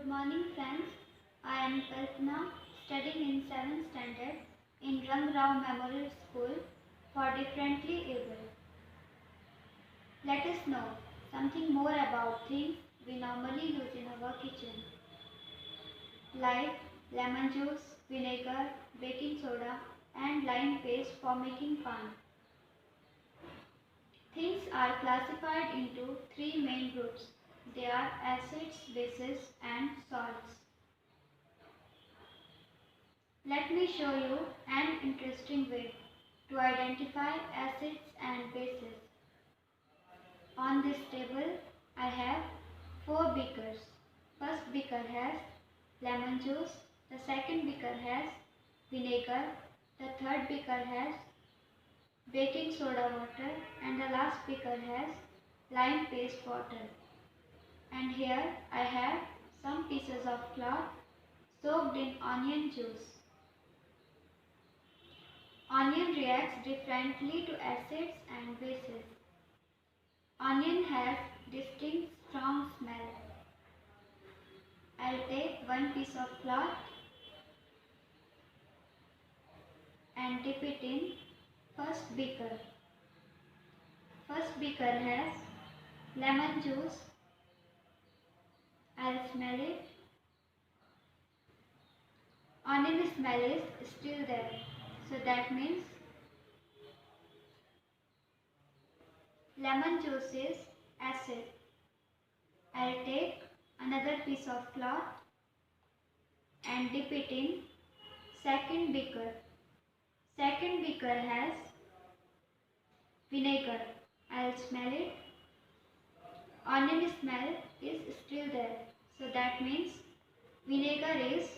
Good morning friends. I am Kalpana, studying in 7th standard in Rang Rao Memorial School for Differently Able. Let us know something more about things we normally use in our kitchen, like lemon juice, vinegar, baking soda and lime paste for making pan. Things are classified into three main groups. They are acids, bases and salts. Let me show you an interesting way to identify acids and bases. On this table, I have 4 beakers. First beaker has lemon juice, the second beaker has vinegar, the third beaker has baking soda water and the last beaker has lime paste water. And here I have some pieces of cloth soaked in onion juice. Onion reacts differently to acids and bases. Onion has distinct strong smell. I'll take one piece of cloth and dip it in first beaker. First beaker has lemon juice. I'll smell it. Onion smell is still there. So that means lemon juice is acid. I'll take another piece of cloth and dip it in second beaker. Second beaker has vinegar. I'll smell it. Onion smell is still there. So that means vinegar is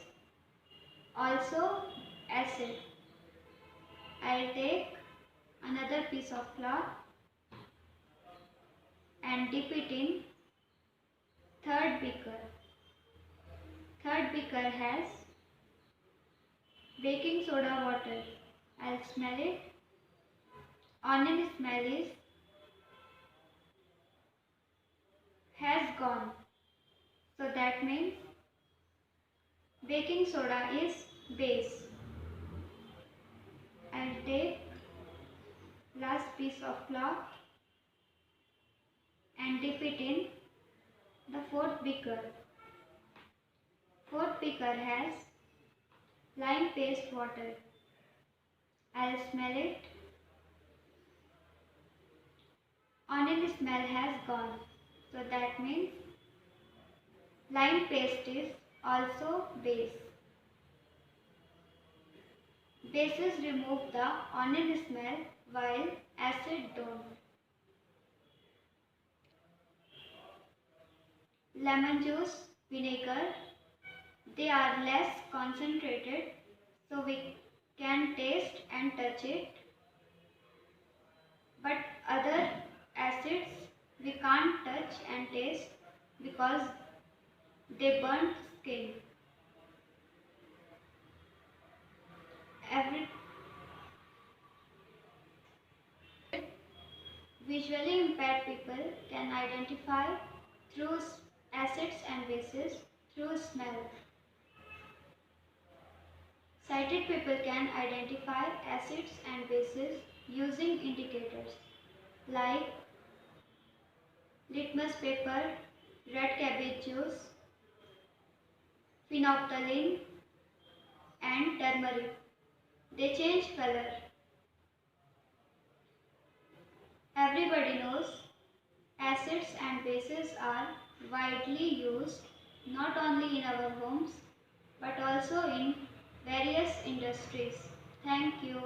also acid. I'll take another piece of cloth and dip it in third beaker. Third beaker has baking soda water. I'll smell it. Onion smell has gone. So that means baking soda is base. I'll take last piece of cloth and dip it in the fourth beaker. Fourth beaker has lime paste water. I'll smell it. Onion smell has gone. So that means lime paste is also base. Bases remove the onion smell while acid don't. Lemon juice, vinegar, they are less concentrated, so we can taste and touch it. But other acids we can't touch and taste because they burn skin. Visually impaired people can identify through acids and bases through smell. Sighted people can identify acids and bases using indicators like litmus paper, red cabbage juice, phenolphthalein and turmeric. They change color. Everybody knows acids and bases are widely used not only in our homes but also in various industries. Thank you.